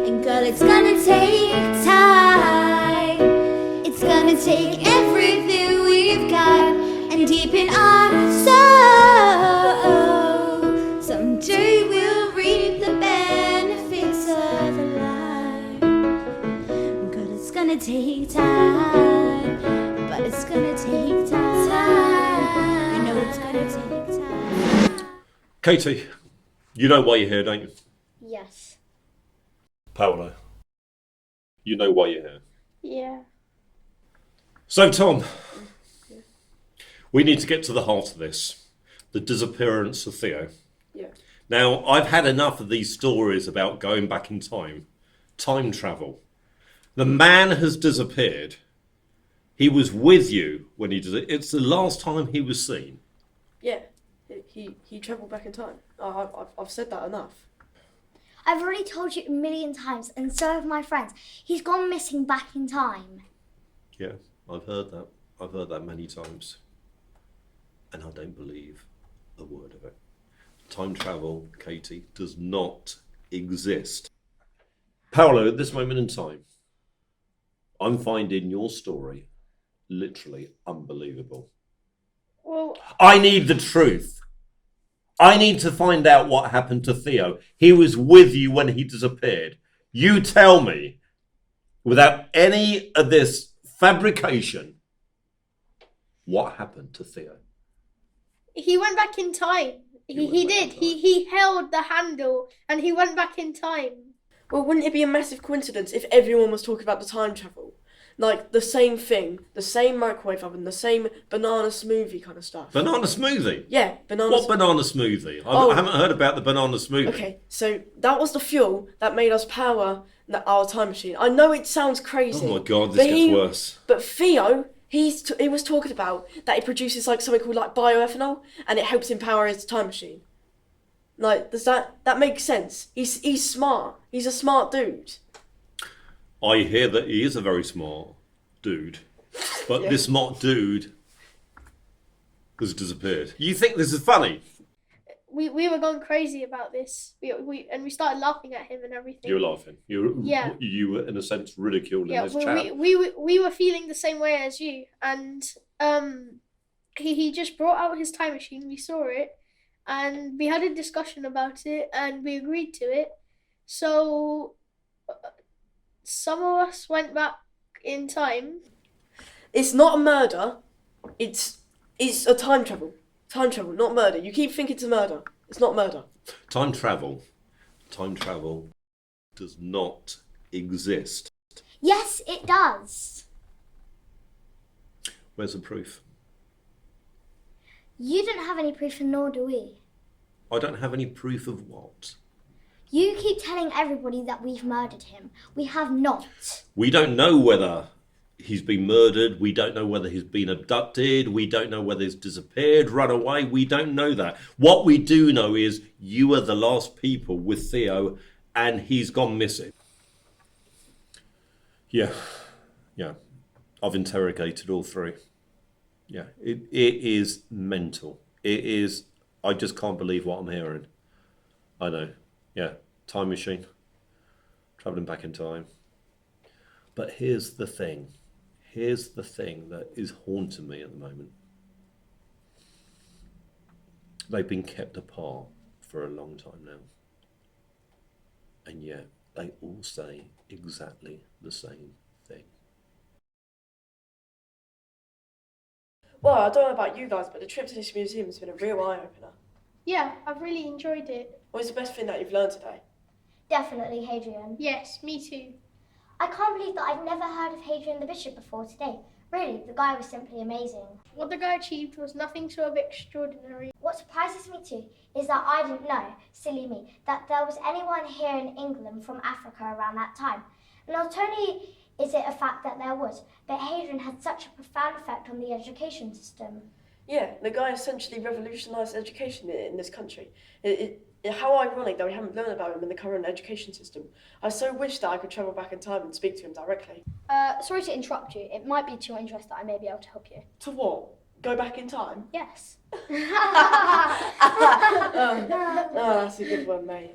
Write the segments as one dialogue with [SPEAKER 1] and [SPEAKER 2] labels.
[SPEAKER 1] And girl, it's gonna take time. It's gonna take everything we've got, and deep in our soul, someday we'll reap the benefits of life. God, it's gonna take time, but it's gonna take time. You know it's gonna take time.
[SPEAKER 2] Katie, you know why you're here, don't you?
[SPEAKER 3] Yes.
[SPEAKER 2] Paolo, you know why you're here.
[SPEAKER 3] Yeah.
[SPEAKER 2] So, Tom, we need to get to the heart of this. The disappearance of Theo.
[SPEAKER 4] Yeah.
[SPEAKER 2] Now, I've had enough of these stories about going back in time. Time travel. The man has disappeared. He was with you when he did it. It's the last time he was seen.
[SPEAKER 4] Yeah. He travelled back in time. I've said that enough.
[SPEAKER 3] I've already told you a million times, and so have my friends. He's gone missing back in time.
[SPEAKER 2] Yeah, I've heard that. I've heard that many times. And I don't believe a word of it. Time travel, Katie, does not exist. Paolo, at this moment in time, I'm finding your story literally unbelievable.
[SPEAKER 3] Well,
[SPEAKER 2] I need the truth. I need to find out what happened to Theo. He was with you when he disappeared. You tell me, without any of this fabrication, what happened to Theo?
[SPEAKER 5] He went back in time. He did. He held the handle and he went back in time.
[SPEAKER 4] Well, wouldn't it be a massive coincidence if everyone was talking about the time travel? Like the same thing, the same microwave oven, the same banana smoothie kind of stuff.
[SPEAKER 2] Banana smoothie?
[SPEAKER 4] Yeah, banana.
[SPEAKER 2] What banana smoothie? I haven't heard about the banana smoothie.
[SPEAKER 4] Okay, so that was the fuel that made us power our time machine. I know it sounds crazy.
[SPEAKER 2] Oh my God, this gets worse.
[SPEAKER 4] But Theo, he was talking about that he produces like something called like bioethanol, and it helps him power his time machine. Like, does that make sense? He's smart. He's a smart dude.
[SPEAKER 2] I hear that he is a very smart dude, but
[SPEAKER 4] Yeah.
[SPEAKER 2] this smart dude has disappeared. You think this is funny?
[SPEAKER 5] We were going crazy about this. We started laughing at him and everything.
[SPEAKER 2] You were laughing.
[SPEAKER 5] Yeah.
[SPEAKER 2] You were in a sense ridiculing
[SPEAKER 5] Yeah,
[SPEAKER 2] this chap.
[SPEAKER 5] we were feeling the same way as you, and he just brought out his time machine. We saw it, and we had a discussion about it, and we agreed to it. So some of us went back in time.
[SPEAKER 4] It's not a murder. It's a time travel. Time travel, not murder. You keep thinking it's a murder. It's not murder.
[SPEAKER 2] Time travel does not exist.
[SPEAKER 3] yes, it does.
[SPEAKER 2] Where's the proof?
[SPEAKER 3] You don't have any proof, and nor do we.
[SPEAKER 2] I don't have any proof of what.
[SPEAKER 3] You keep telling everybody that we've murdered him. We have not.
[SPEAKER 2] We don't know whether he's been murdered. We don't know whether he's been abducted. We don't know whether he's disappeared, run away. We don't know that. What we do know is you are the last people with Theo, and he's gone missing. Yeah. I've interrogated all three. Yeah, it is mental. It is. I just can't believe what I'm hearing. I know. Yeah, time machine. Travelling back in time. But here's the thing. Here's the thing that is haunting me at the moment. They've been kept apart for a long time now. And yet they all say exactly the same thing.
[SPEAKER 4] Well, I don't know about you guys, but the trip to this museum has been a real eye-opener.
[SPEAKER 5] Yeah, I've really enjoyed it.
[SPEAKER 4] What's the best thing that you've learned today?
[SPEAKER 3] Definitely, Hadrian.
[SPEAKER 5] Yes, me too.
[SPEAKER 3] I can't believe that I've never heard of Hadrian the Bishop before today. Really, the guy was simply amazing.
[SPEAKER 5] What the guy achieved was nothing sort of extraordinary.
[SPEAKER 3] What surprises me too is that I didn't know, silly me, that there was anyone here in England from Africa around that time. And not only is it a fact that there was, but Hadrian had such a profound effect on the education system.
[SPEAKER 4] Yeah, the guy essentially revolutionised education in this country. How ironic that we haven't learned about him in the current education system. I so wish that I could travel back in time and speak to him directly.
[SPEAKER 6] Sorry to interrupt you. It might be to your interest that I may be able to help you.
[SPEAKER 4] To what? Go back in time?
[SPEAKER 6] Yes.
[SPEAKER 4] Oh, that's a good one, mate.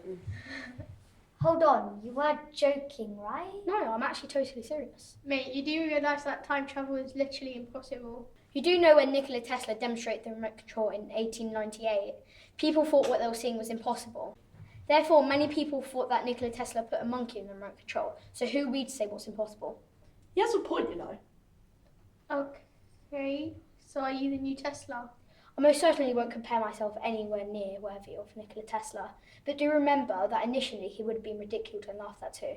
[SPEAKER 3] Hold on, you were joking, right?
[SPEAKER 6] No, I'm actually totally serious.
[SPEAKER 5] Mate, you do realise that time travel is literally impossible.
[SPEAKER 6] You do know when Nikola Tesla demonstrated the remote control in 1898, people thought what they were seeing was impossible. Therefore, many people thought that Nikola Tesla put a monkey in the remote control. So who are we to say what's impossible?
[SPEAKER 4] He has a point, you know.
[SPEAKER 5] Okay, so are you the new Tesla?
[SPEAKER 6] I most certainly won't compare myself anywhere near worthy of Nikola Tesla, but do remember that initially he would have been ridiculed and laughed at too.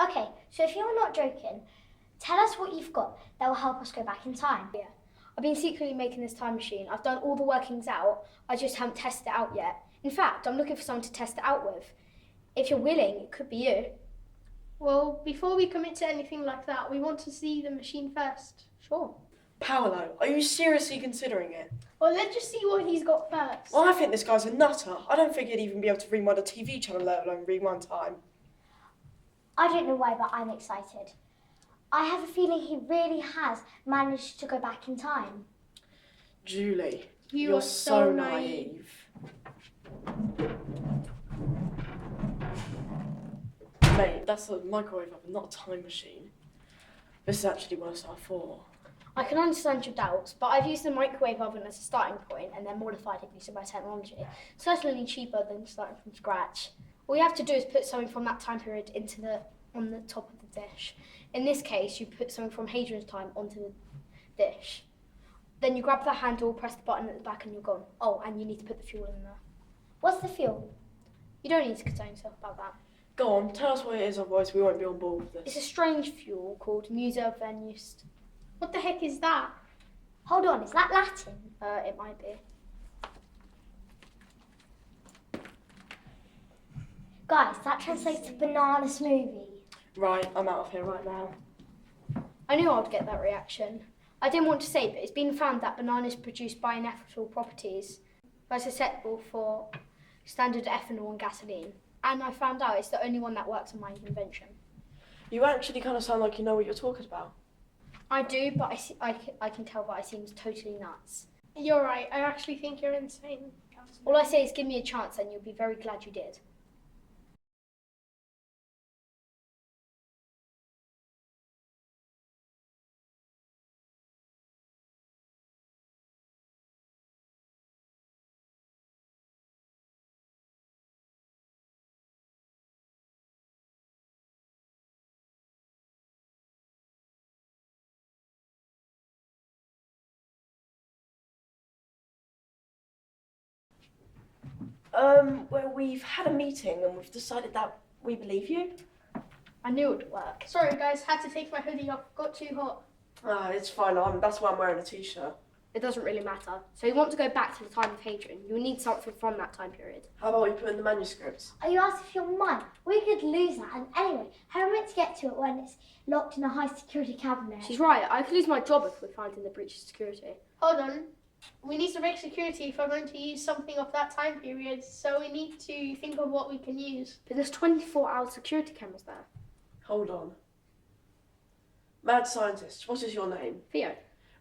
[SPEAKER 3] Okay, so if you're not joking, tell us what you've got that will help us go back in time.
[SPEAKER 6] Yeah, I've been secretly making this time machine. I've done all the workings out, I just haven't tested it out yet. In fact, I'm looking for someone to test it out with. If you're willing, it could be you.
[SPEAKER 5] Well, before we commit to anything like that, we want to see the machine first.
[SPEAKER 6] Sure.
[SPEAKER 4] Paolo, are you seriously considering it?
[SPEAKER 5] Well, let's just see what he's got first.
[SPEAKER 4] Well, I think this guy's a nutter. I don't think he'd even be able to rewind a TV channel, let alone rewind time.
[SPEAKER 3] I don't know why, but I'm excited. I have a feeling he really has managed to go back in time.
[SPEAKER 4] Julie,
[SPEAKER 5] You are so naive.
[SPEAKER 4] Mate, that's a microwave oven, not a time machine. This is actually worse than I thought.
[SPEAKER 6] I can understand your doubts, but I've used the microwave oven as a starting point and then modified it using my technology. Certainly cheaper than starting from scratch. All you have to do is put something from that time period on the top of the dish. In this case, you put something from Hadrian's time onto the dish. Then you grab the handle, press the button at the back and you're gone. Oh, and you need to put the fuel in there.
[SPEAKER 3] What's the fuel?
[SPEAKER 6] You don't need to concern yourself about that.
[SPEAKER 4] Go on, tell us what it is, otherwise we won't be on board with
[SPEAKER 6] It's
[SPEAKER 4] this.
[SPEAKER 6] a strange fuel called Musa Venus.
[SPEAKER 5] What the heck is that?
[SPEAKER 3] Hold on, is that Latin?
[SPEAKER 6] It might be.
[SPEAKER 3] Guys, that translates to banana smoothie.
[SPEAKER 4] Right, I'm out of here right now.
[SPEAKER 6] I knew I would get that reaction. I didn't want to say, but it's been found that bananas produce bioethanol properties that are susceptible for standard ethanol and gasoline. And I found out it's the only one that works on my invention.
[SPEAKER 4] You actually kind of sound like you know what you're talking about.
[SPEAKER 6] I do, but I can tell that I seem totally nuts.
[SPEAKER 5] You're right, I actually think you're insane.
[SPEAKER 6] All I say is give me a chance and you'll be very glad you did.
[SPEAKER 4] Well, we've had a meeting and we've decided that we believe you.
[SPEAKER 6] I knew it would work.
[SPEAKER 5] Sorry guys, had to take my hoodie off, got too hot.
[SPEAKER 4] Ah, it's fine, that's why I'm wearing a t-shirt.
[SPEAKER 6] It doesn't really matter. So you want to go back to the time of Hadrian. You'll need something from that time period.
[SPEAKER 4] How about we put in the manuscripts?
[SPEAKER 3] Are you asking for your mine? We could lose that, and anyway, how are we meant to get to it when it's locked in a high security cabinet?
[SPEAKER 6] She's right. I could lose my job if we find in the breach of security.
[SPEAKER 5] Hold on. We need to break security if we're going to use something of that time period, so we need to think of what we can use.
[SPEAKER 6] But there's 24-hour security cameras there.
[SPEAKER 4] Hold on. Mad scientist, what is your name?
[SPEAKER 6] Theo,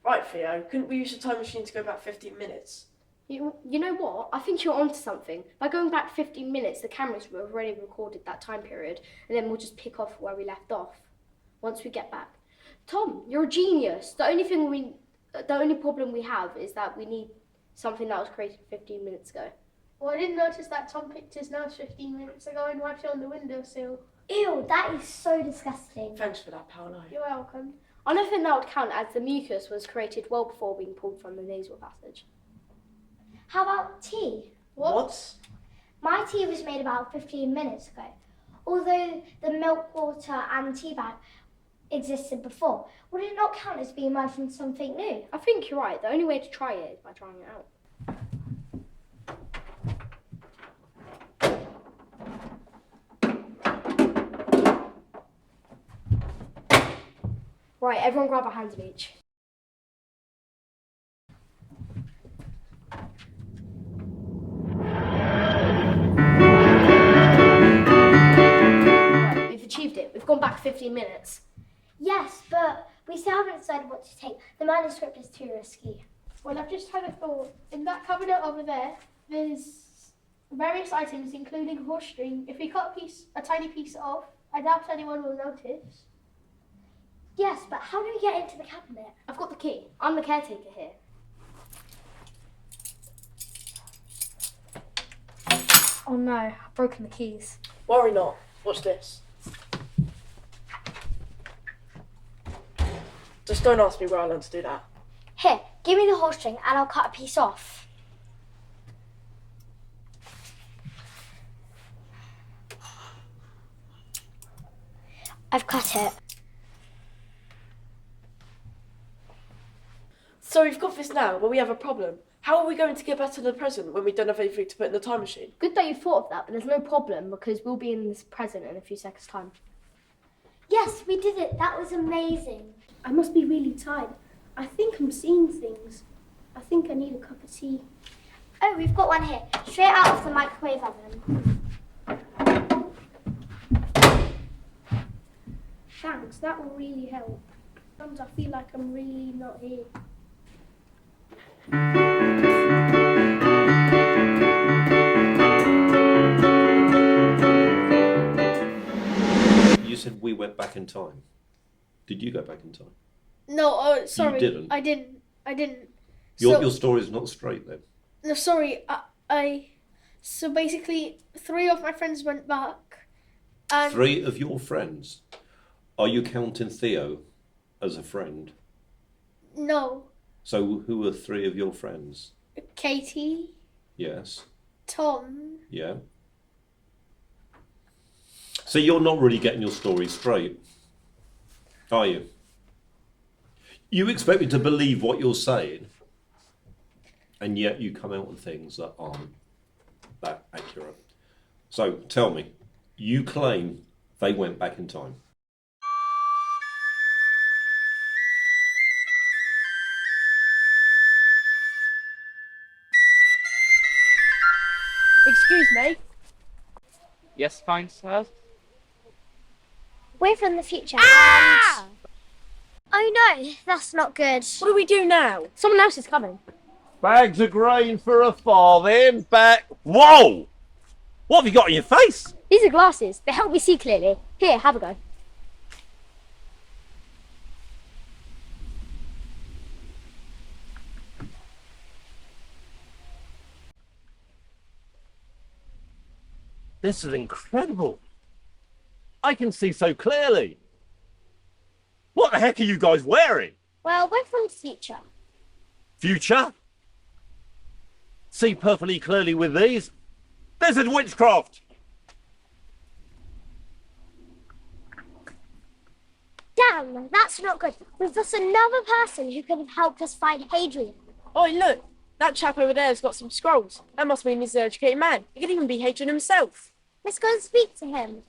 [SPEAKER 4] Right, Theo, couldn't we use the time machine to go back 15 minutes?
[SPEAKER 6] you know what? I think you're onto something. By going back 15 minutes, the cameras will have already recorded that time period, and then we'll just pick off where we left off once we get back. Tom, you're a genius. The only problem we have is that we need something that was created 15 minutes ago.
[SPEAKER 5] Well, I didn't notice that Tom picked his nose 15 minutes ago and wiped it on the windowsill.
[SPEAKER 3] Ew, that is so disgusting.
[SPEAKER 4] Thanks for that, Paolo.
[SPEAKER 5] You're welcome.
[SPEAKER 6] I don't think that would count as the mucus was created well before being pulled from the nasal passage.
[SPEAKER 3] How about tea?
[SPEAKER 4] What?
[SPEAKER 3] My tea was made about 15 minutes ago. Although the milk, water and tea bag existed before, would it not count as being made from something new?
[SPEAKER 6] I think you're right. The only way to try it is by trying it out. Right, everyone grab a hand of each. Right, we've achieved it. We've gone back 15 minutes.
[SPEAKER 3] Yes, but we still haven't decided what to take. The manuscript is too risky.
[SPEAKER 5] Well, I've just had a thought. In that cabinet over there, there's various items, including a horse string. If we cut a tiny piece off, I doubt anyone will notice.
[SPEAKER 3] Yes, but how do we get into the cabinet?
[SPEAKER 6] I've got the key. I'm the caretaker here. Oh no, I've broken the keys.
[SPEAKER 4] Worry not. Watch this. Just don't ask me where I learned to do that.
[SPEAKER 3] Here, give me the horse string and I'll cut a piece off. I've cut it.
[SPEAKER 4] So we've got this now, but we have a problem. How are we going to get back to the present when we don't have anything to put in the time machine?
[SPEAKER 6] Good that you thought of that, but there's no problem because we'll be in this present in a few seconds' time.
[SPEAKER 3] Yes, we did it. That was amazing.
[SPEAKER 5] I must be really tired. I think I'm seeing things. I think I need a cup of tea.
[SPEAKER 3] Oh, we've got one here. Straight out of the microwave oven.
[SPEAKER 5] Thanks, that will really help. Sometimes I feel like I'm really not here.
[SPEAKER 2] You said we went back in time. Did you go back in time?
[SPEAKER 5] No, oh, sorry.
[SPEAKER 2] You didn't?
[SPEAKER 5] I didn't.
[SPEAKER 2] Your story is not straight then.
[SPEAKER 5] No, sorry. So basically, 3 of my friends went back. And
[SPEAKER 2] 3 of your friends? Are you counting Theo as a friend?
[SPEAKER 5] No.
[SPEAKER 2] So who are 3 of your friends?
[SPEAKER 5] Katie,
[SPEAKER 2] Yes.
[SPEAKER 5] Tom.
[SPEAKER 2] Yeah. So you're not really getting your story straight, are you? You expect me to believe what you're saying, and yet you come out with things that aren't that accurate. So tell me, you claim they went back in time.
[SPEAKER 4] Excuse me?
[SPEAKER 7] Yes, fine, sir.
[SPEAKER 3] We're from the future and... Oh no, that's not good.
[SPEAKER 4] What do we do now?
[SPEAKER 6] Someone else is coming.
[SPEAKER 8] Bags of grain for a farthing, back... Whoa! What have you got on your face?
[SPEAKER 6] These are glasses. They help me see clearly. Here, have a go.
[SPEAKER 8] This is incredible. I can see so clearly. What the heck are you guys wearing?
[SPEAKER 3] Well, we're from the future.
[SPEAKER 8] Future? See perfectly clearly with these. This is witchcraft.
[SPEAKER 3] Damn, that's not good. We've got another person who could have helped us find Hadrian.
[SPEAKER 4] Oh, look. That chap over there has got some scrolls. That must mean he's an educated man. He could even be Hadrian himself.
[SPEAKER 3] Let's go and speak to him.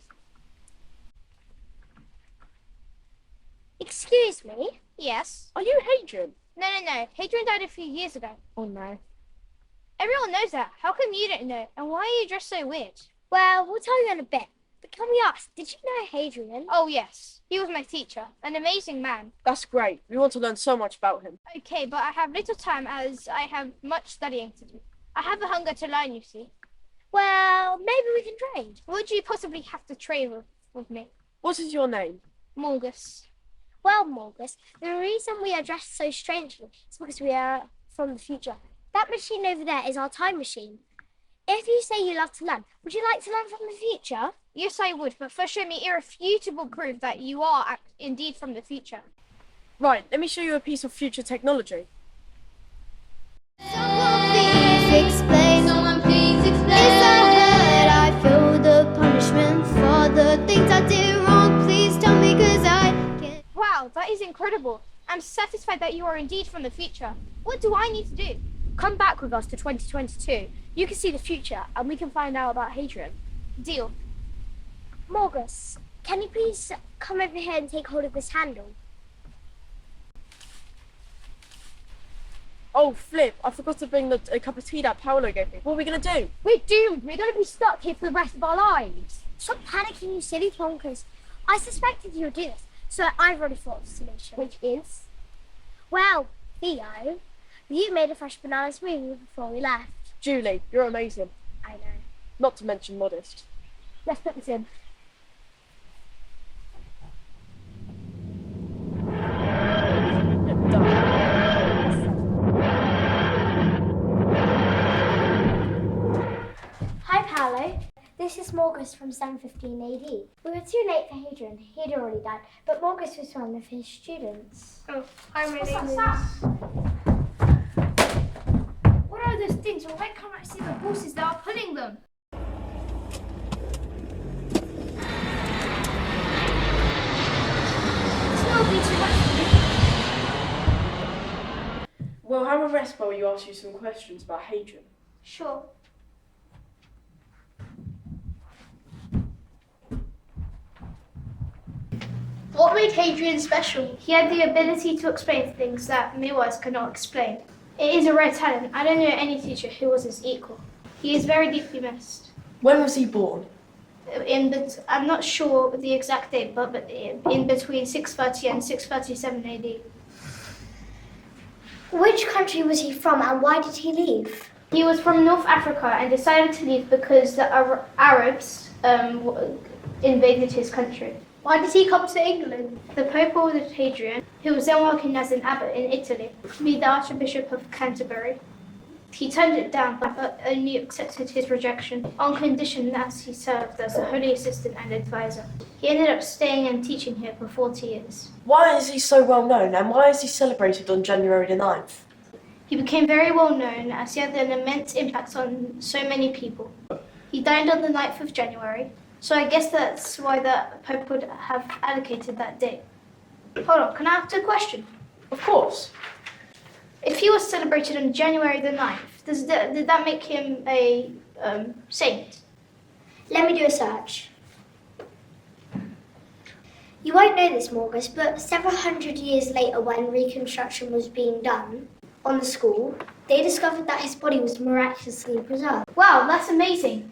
[SPEAKER 3] Excuse me?
[SPEAKER 9] Yes.
[SPEAKER 4] Are you Hadrian?
[SPEAKER 9] No. Hadrian died a few years ago.
[SPEAKER 6] Oh no.
[SPEAKER 9] Everyone knows that. How come you don't know? And why are you dressed so weird?
[SPEAKER 3] Well, we'll tell you in a bit. But can we ask, did you know Hadrian?
[SPEAKER 9] Oh, yes. He was my teacher. An amazing man.
[SPEAKER 4] That's great. We want to learn so much about him.
[SPEAKER 9] Okay, but I have little time as I have much studying to do. I have a hunger to learn, you see.
[SPEAKER 3] Well, maybe we can trade.
[SPEAKER 9] Would you possibly have to trade with me?
[SPEAKER 4] What is your name?
[SPEAKER 9] Morgus.
[SPEAKER 3] Well, Morgus, the reason we are dressed so strangely is because we are from the future. That machine over there is our time machine. If you say you love to learn, would you like to learn from the future?
[SPEAKER 9] Yes, I would, but first show me irrefutable proof that you are indeed from the future.
[SPEAKER 4] Right, let me show you a piece of future technology.
[SPEAKER 1] Someone please explain. Is I heard I feel the punishment for the things I did wrong? Please tell me, 'cause I can't.
[SPEAKER 9] Wow, that is incredible. I'm satisfied that you are indeed from the future. What do I need to do?
[SPEAKER 6] Come back with us to 2022. You can see the future and we can find out about Hadrian.
[SPEAKER 9] Deal.
[SPEAKER 3] Morgus, can you please come over here and take hold of this handle?
[SPEAKER 4] Oh, Flip, I forgot to bring a cup of tea that Paolo gave me. What are we going to do?
[SPEAKER 6] We're doomed. We're going to be stuck here for the rest of our lives.
[SPEAKER 3] Stop panicking, you silly plonkers. I suspected you would do this, so I've already thought of a solution.
[SPEAKER 6] Which is?
[SPEAKER 3] Well, Theo, you made a fresh banana smoothie before we left.
[SPEAKER 4] Julie, you're amazing.
[SPEAKER 3] I know.
[SPEAKER 4] not to mention modest.
[SPEAKER 9] Let's put this in.
[SPEAKER 3] Hi, Paolo. This is Morgus from 715 AD. We were too late for Hadrian. He'd already died, but Morgus was one of his students.
[SPEAKER 9] Oh, hi, my name is... What are those things? Well, why can't I see the horses that are pulling them? This will be too much for me.
[SPEAKER 4] We'll have a rest while you ask you some questions about Hadrian.
[SPEAKER 9] Sure.
[SPEAKER 5] What made Hadrian special? He had the ability to explain things that midwives cannot explain. It is a rare talent. I don't know any teacher who was his equal. He is very deeply missed.
[SPEAKER 4] When was he born?
[SPEAKER 5] I'm not sure the exact date, but in between 630 and 637 AD.
[SPEAKER 3] Which country was he from and why did he leave?
[SPEAKER 5] He was from North Africa and decided to leave because the Arabs invaded his country. Why did he come to England? The Pope ordered Hadrian, who was then working as an abbot in Italy, to be the Archbishop of Canterbury. He turned it down, but only accepted his rejection on condition that he served as a holy assistant and advisor. He ended up staying and teaching here for 40 years.
[SPEAKER 4] Why is he so well known and why is he celebrated on January the 9th?
[SPEAKER 5] He became very well known as he had an immense impact on so many people. He died on the 9th of January, so I guess that's why the Pope would have allocated that date. Hold on, can I ask a question?
[SPEAKER 4] Of course.
[SPEAKER 5] If he was celebrated on January the 9th, did that make him a saint?
[SPEAKER 3] Let me do a search. You won't know this, Morgus, but several hundred years later when reconstruction was being done on the school, they discovered that his body was miraculously preserved.
[SPEAKER 5] Wow, that's amazing.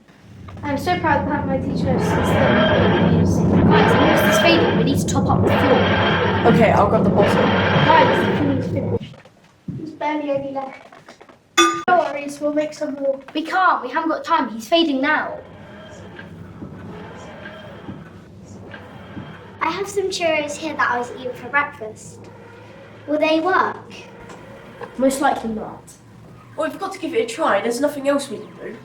[SPEAKER 5] I'm so proud to have my teacher since then.
[SPEAKER 6] Guys, Morgus is fading. We need to top up the fuel.
[SPEAKER 4] Okay, I'll grab the bottle.
[SPEAKER 5] Guys, the fuel's finished. There's barely any left. No worries, we'll make some more.
[SPEAKER 6] We can't. We haven't got time. He's fading now.
[SPEAKER 3] I have some Cheerios here that I was eating for breakfast. Will they work?
[SPEAKER 6] Most likely not.
[SPEAKER 4] Well, we've got to give it a try. There's nothing else we can do.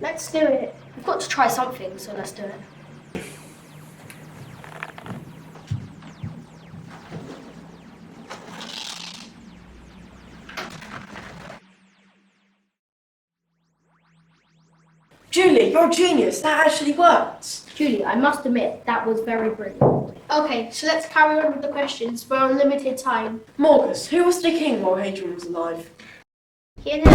[SPEAKER 5] Let's do it.
[SPEAKER 6] We've got to try something, so let's do it.
[SPEAKER 4] Julie, you're a genius. That actually works.
[SPEAKER 6] Julie, I must admit, that was very brilliant.
[SPEAKER 5] Okay, so let's carry on with the questions. We're on limited time.
[SPEAKER 4] Morgus, who was the king while Hadrian was alive?
[SPEAKER 5] He ended up...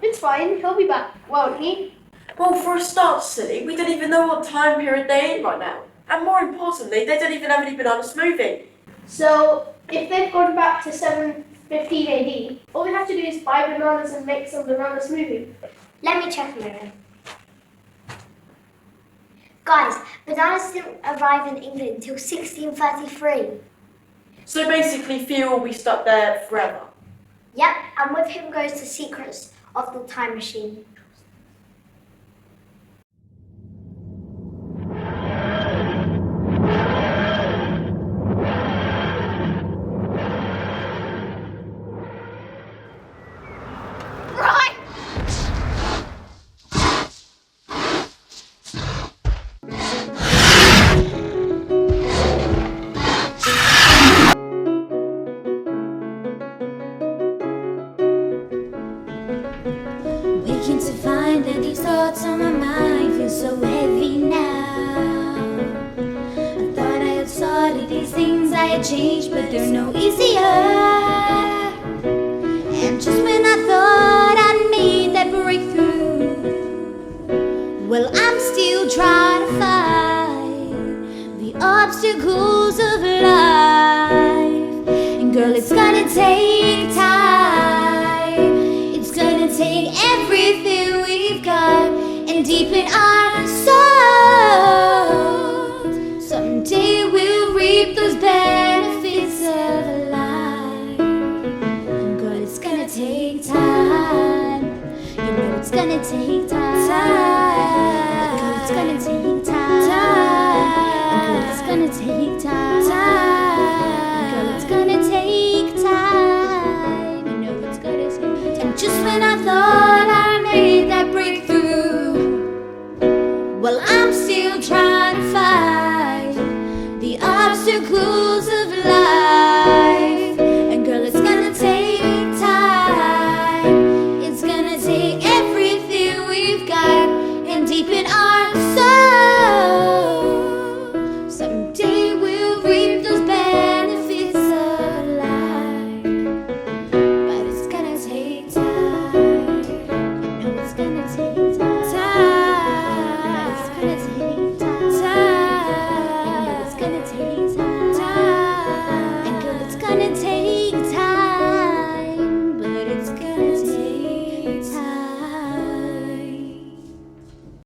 [SPEAKER 5] It's fine, he'll be back, won't he?
[SPEAKER 4] Well, for a start, silly, we don't even know what time period they're in right now. And more importantly, they don't even have any bananas moving.
[SPEAKER 5] So, if they've gone back to 715 AD, all we have to do is buy bananas and make some banana smoothie.
[SPEAKER 3] Let me check a minute. Guys, bananas didn't arrive in England until 1633.
[SPEAKER 4] So basically, Theo will be stuck there forever.
[SPEAKER 3] Yep, and with him goes the secrets of the time machine.
[SPEAKER 1] Waking to find that these thoughts on my mind feel so heavy now. I thought I had started these things, I had changed, but they're no easier. And just when I thought I'd made that breakthrough, well, I'm still trying to fight the obstacles of life. And girl, it's gonna take